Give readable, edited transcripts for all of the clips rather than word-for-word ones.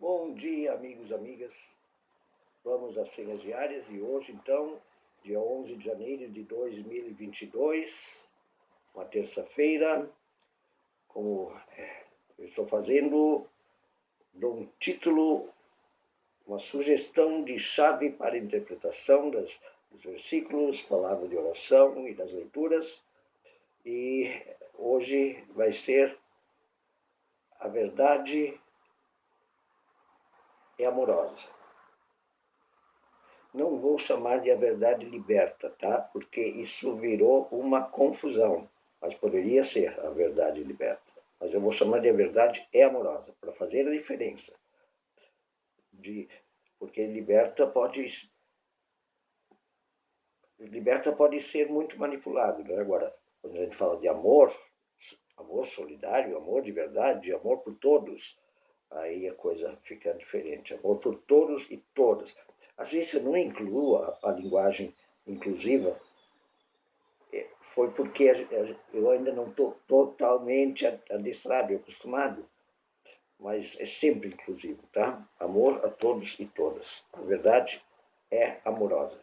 Bom dia, amigos e amigas. Vamos às senhas diárias e hoje, então, dia 11 de janeiro de 2022, uma terça-feira, como eu estou fazendo, dou um título, uma sugestão de chave para a interpretação dos versículos, palavra de oração e das leituras. E hoje vai ser a verdade é amorosa. Não vou chamar de a verdade liberta, tá? Porque isso virou uma confusão. Mas poderia ser a verdade liberta. Mas eu vou chamar de a verdade é amorosa, para fazer a diferença. Porque liberta pode ser muito manipulado, né? Agora, quando a gente fala de amor, amor solidário, amor de verdade, amor por todos, aí a coisa fica diferente. Amor por todos e todas. Às vezes eu não incluo a linguagem inclusiva, foi porque eu ainda não estou totalmente adestrado e acostumado, mas é sempre inclusivo, tá? Amor a todos e todas. A verdade é amorosa.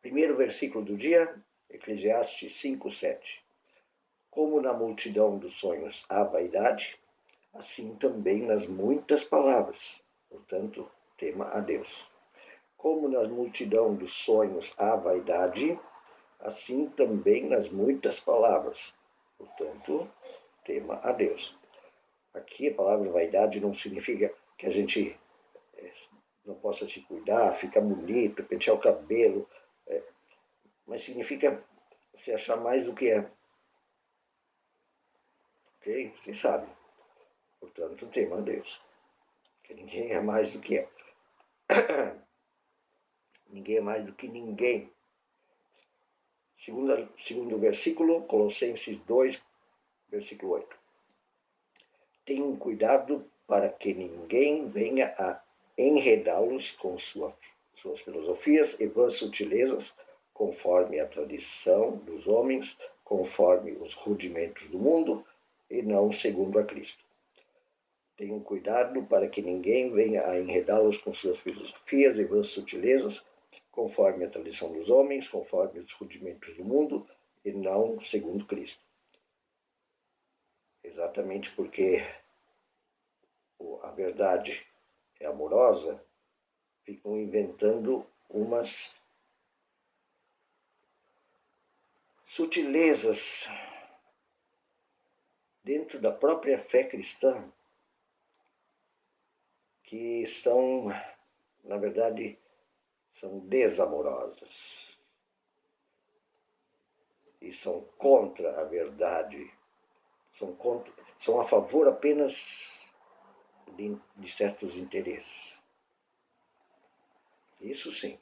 Primeiro versículo do dia, Eclesiastes 5:7. Como na multidão dos sonhos há vaidade, assim também nas muitas palavras. Portanto, tema a Deus. Como na multidão dos sonhos há vaidade, assim também nas muitas palavras. Portanto, tema a Deus. Aqui a palavra vaidade não significa que a gente não possa se cuidar, ficar bonito, pentear o cabelo, mas significa se achar mais do que é. Ok? Vocês sabem. Portanto, tema a Deus. Que ninguém é mais do que é. Ninguém é mais do que ninguém. Segundo versículo, Colossenses 2, versículo 8. Tenham cuidado para que ninguém venha a enredá-los com suas filosofias e vãs sutilezas, conforme a tradição dos homens, conforme os rudimentos do mundo, e não segundo a Cristo. Tenham cuidado para que ninguém venha a enredá-los com suas filosofias e vãs sutilezas, conforme a tradição dos homens, conforme os rudimentos do mundo, e não segundo Cristo. Exatamente porque a verdade é amorosa, ficam inventando umas sutilezas dentro da própria fé cristã que são, na verdade, são desamorosas e são contra a verdade, são a favor apenas de certos interesses. Isso sim.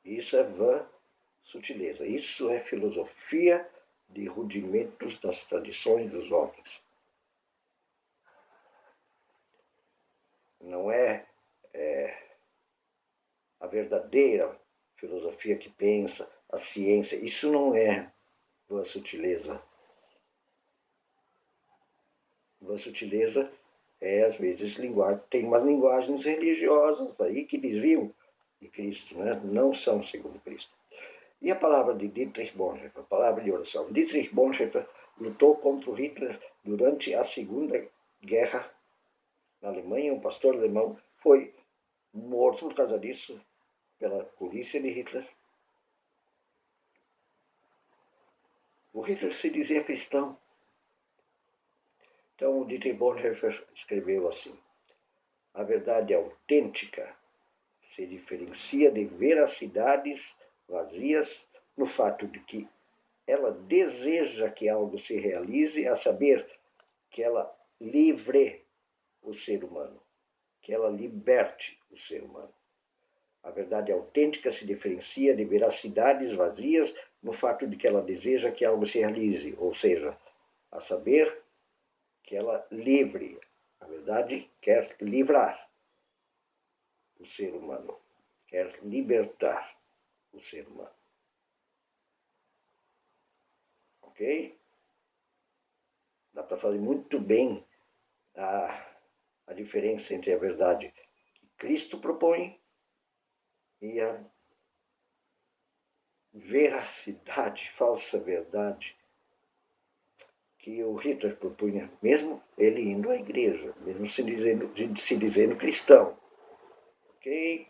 Isso é vã sutileza. Isso é filosofia de rudimentos das tradições dos homens. Não é a verdadeira filosofia que pensa, a ciência. Isso não é vã sutileza. Vã sutileza é, às vezes, tem umas linguagens religiosas aí que desviam de Cristo, né? Não são segundo Cristo. E a palavra de Dietrich Bonhoeffer, a palavra de oração. Dietrich Bonhoeffer lutou contra o Hitler durante a Segunda Guerra na Alemanha. Um pastor alemão foi morto por causa disso pela polícia de Hitler. O Hitler se dizia cristão. Então, o Dietrich Bonhoeffer escreveu assim: a verdade autêntica se diferencia de veracidades vazias no fato de que ela deseja que algo se realize, a saber, que ela livre o ser humano, que ela liberte o ser humano. A verdade autêntica se diferencia de veracidades vazias no fato de que ela deseja que algo se realize, ou seja, a saber, que ela livre. A verdade quer livrar o ser humano, quer libertar o ser humano. Ok? Dá para fazer muito bem diferença entre a verdade que Cristo propõe e a veracidade, falsa verdade que o Hitler propunha, mesmo ele indo à igreja, mesmo se dizendo cristão. Ok?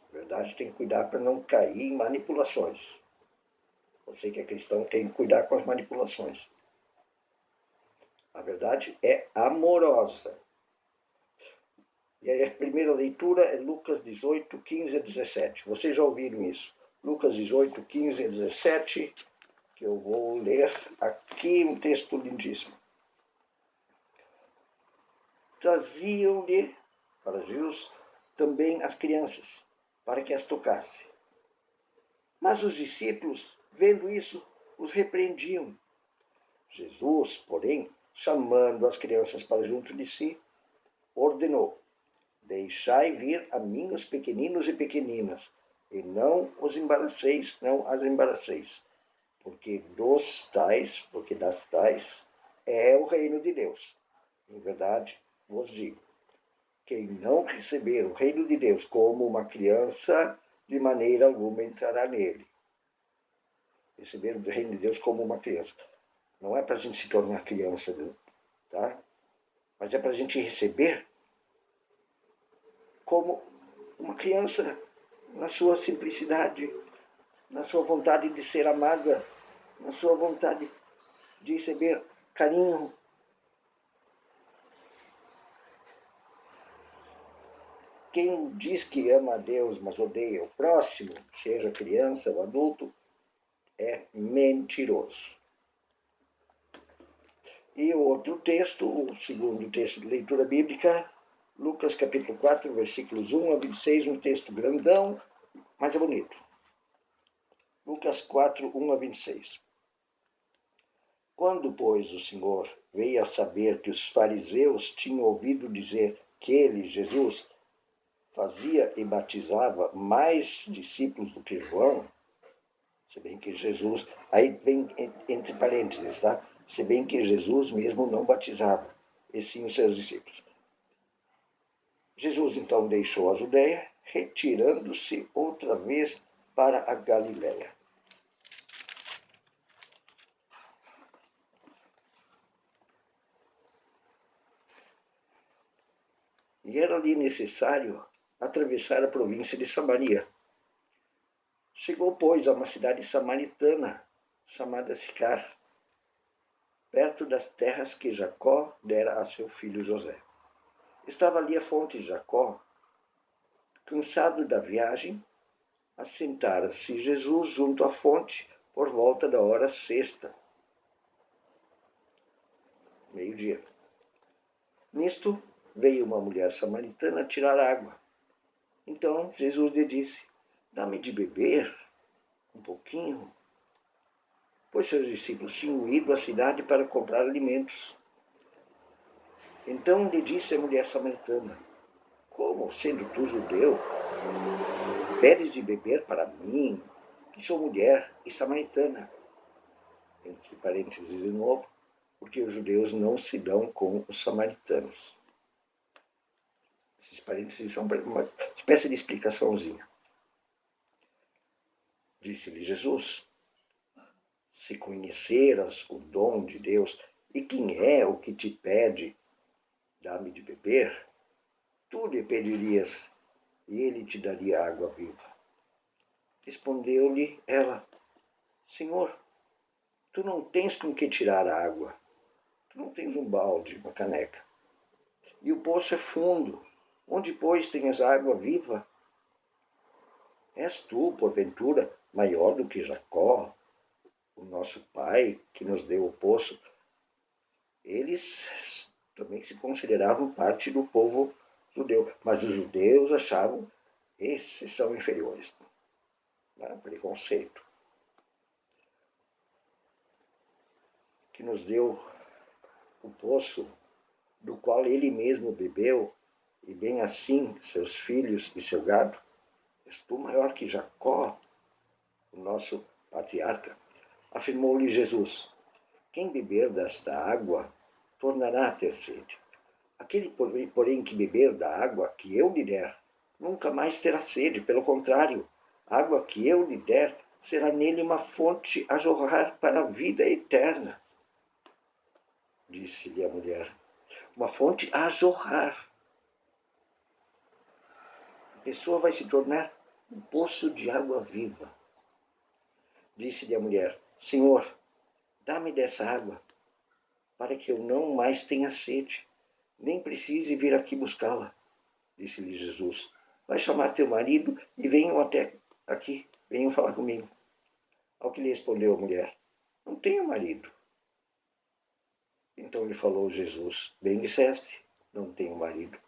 A verdade tem que cuidar para não cair em manipulações. Você que é cristão tem que cuidar com as manipulações. A verdade é amorosa. E aí a primeira leitura é Lucas 18, 15 a 17. Vocês já ouviram isso? Lucas 18, 15 a 17, que eu vou ler aqui um texto lindíssimo. Traziam-lhe para Jesus também as crianças, para que as tocasse. Mas os discípulos, vendo isso, os repreendiam. Jesus, porém, chamando as crianças para junto de si, ordenou: deixai vir a mim os pequeninos e pequeninas, e não os embaraceis, não as embaraceis, porque das tais é o reino de Deus. Em verdade, vos digo, quem não receber o reino de Deus como uma criança, de maneira alguma entrará nele. Receber o reino de Deus como uma criança. Não é para a gente se tornar criança, tá? Mas é para a gente receber como uma criança na sua simplicidade, na sua vontade de ser amada, na sua vontade de receber carinho. Quem diz que ama a Deus, mas odeia o próximo, seja criança ou adulto, é mentiroso. E o outro texto, o segundo texto de leitura bíblica, Lucas capítulo 4, versículos 1 a 26, um texto grandão, mas é bonito. Lucas 4, 1 a 26. Quando, pois, o Senhor veio a saber que os fariseus tinham ouvido dizer que ele, Jesus, fazia e batizava mais discípulos do que João, se bem que Jesus, aí vem entre parênteses, tá? Se bem que Jesus mesmo não batizava, e sim os seus discípulos. Jesus então deixou a Judéia, retirando-se outra vez para a Galiléia. E era-lhe necessário atravessar a província de Samaria. Chegou, pois, a uma cidade samaritana, chamada Sicar, perto das terras que Jacó dera a seu filho José. Estava ali a fonte de Jacó. Cansado da viagem, assentara-se Jesus junto à fonte por volta da hora sexta, meio-dia. Nisto veio uma mulher samaritana tirar água. Então Jesus lhe disse: dá-me de beber um pouquinho, pois seus discípulos tinham ido à cidade para comprar alimentos. Então lhe disse a mulher samaritana: como, sendo tu judeu, pedes de beber para mim, que sou mulher e samaritana? Entre parênteses de novo, porque os judeus não se dão com os samaritanos. Esses parênteses são uma espécie de explicaçãozinha. Disse-lhe Jesus: se conheceras o dom de Deus e quem é o que te pede, dá-me de beber, tu lhe pedirias e ele te daria água viva. Respondeu-lhe ela: Senhor, tu não tens com que tirar a água, tu não tens um balde, uma caneca, e o poço é fundo, onde, pois, tens água viva? És tu, porventura, maior do que Jacó, o nosso pai, que nos deu o poço? Eles também se consideravam parte do povo judeu, mas os judeus achavam esses são inferiores. Preconceito. Que nos deu o poço do qual ele mesmo bebeu, e bem assim seus filhos e seu gado. És tu maior que Jacó, o nosso patriarca? Afirmou-lhe Jesus: quem beber desta água tornará a ter sede, Aquele, porém, que beber da água que eu lhe der, nunca mais terá sede, pelo contrário, a água que eu lhe der será nele uma fonte a jorrar para a vida eterna. Disse-lhe a mulher, uma fonte a jorrar. A pessoa vai se tornar um poço de água viva. Disse-lhe a mulher, Senhor, dá-me dessa água, para que eu não mais tenha sede, nem precise vir aqui buscá-la. Disse-lhe Jesus, vai chamar teu marido e venham até aqui, venham falar comigo. Ao que lhe respondeu a mulher, não tenho marido. Então lhe falou Jesus, bem disseste, não tenho marido.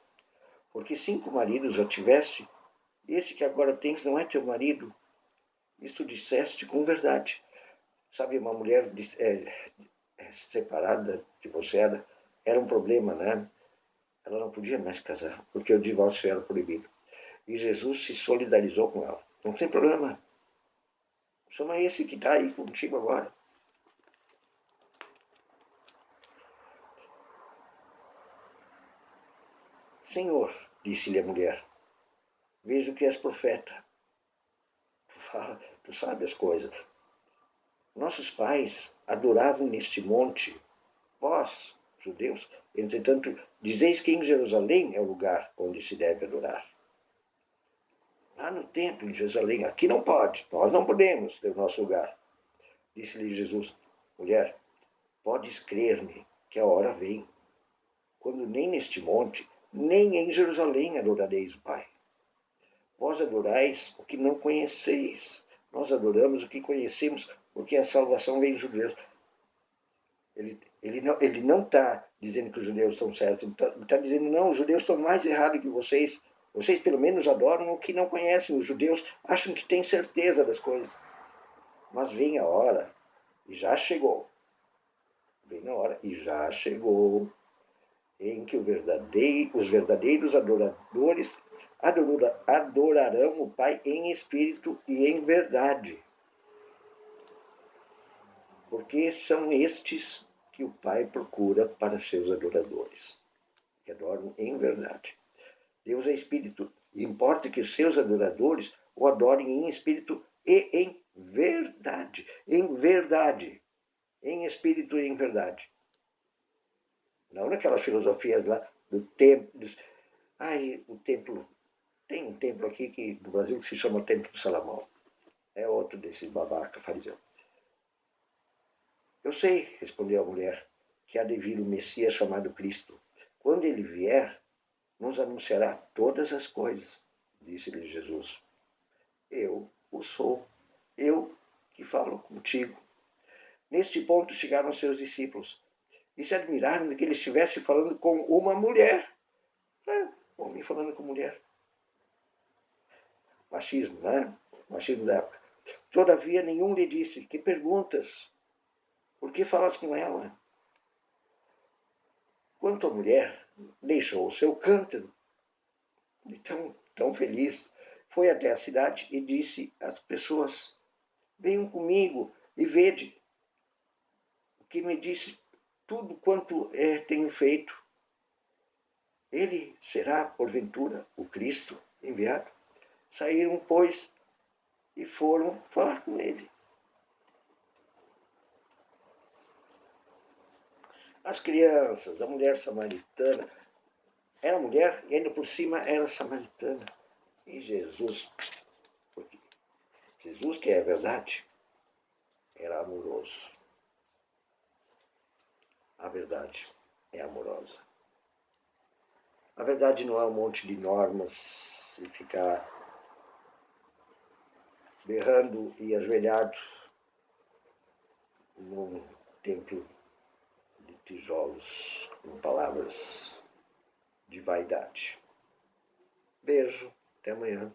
Porque 5 maridos já tiveste, e esse que agora tens não é teu marido. Isto disseste com verdade. Sabe, uma mulher separada, divorciada, era um problema, né? Ela não podia mais casar, porque o divórcio era proibido. E Jesus se solidarizou com ela. Não tem problema. Chama esse que está aí contigo agora. Senhor, disse-lhe a mulher, vejo que és profeta. Tu sabe as coisas. Nossos pais adoravam neste monte. Vós, judeus, entretanto, dizeis que em Jerusalém é o lugar onde se deve adorar. Lá no templo de Jerusalém, aqui não pode, nós não podemos ter o nosso lugar. Disse-lhe Jesus, mulher, podes crer-me que a hora vem, quando nem neste monte, nem em Jerusalém adorareis o Pai. Vós adorais o que não conheceis, nós adoramos o que conhecemos, porque a salvação vem dos judeus. Ele não está dizendo que os judeus estão certos, ele está dizendo, não, os judeus estão mais errados que vocês. Vocês pelo menos adoram o que não conhecem. Os judeus acham que têm certeza das coisas. Mas vem a hora, e já chegou, vem a hora, e já chegou, em que os verdadeiros adoradores adorarão o Pai em espírito e em verdade. Porque são estes que o Pai procura para seus adoradores, que adoram em verdade. Deus é espírito, e importa que os seus adoradores o adorem em espírito e em verdade. Em verdade. Em espírito e em verdade. Não naquelas filosofias lá do templo. O templo. Tem um templo aqui no Brasil que se chama Templo de Salomão. É outro desses babaca fariseu. Eu sei, respondeu a mulher, que há de vir o Messias chamado Cristo. Quando ele vier, nos anunciará todas as coisas, disse-lhe Jesus. Eu o sou, eu que falo contigo. Neste ponto chegaram seus discípulos e se admiraram de que ele estivesse falando com uma mulher. Homem falando com mulher. Machismo, né? Machismo da época. Todavia nenhum lhe disse, que perguntas? Por que falas com ela? Quanto à mulher, deixou o seu cântaro, e tão feliz, foi até a cidade e disse às pessoas, venham comigo e vede o que me disse tudo quanto tenho feito. Ele será, porventura, o Cristo enviado? Saíram, pois, e foram falar com ele. As crianças, a mulher samaritana, era mulher e ainda por cima era samaritana. E Jesus, porque Jesus, que é a verdade, era amoroso. A verdade é amorosa. A verdade não é um monte de normas e ficar berrando e ajoelhado num templo de tijolos com palavras de vaidade. Beijo, até amanhã.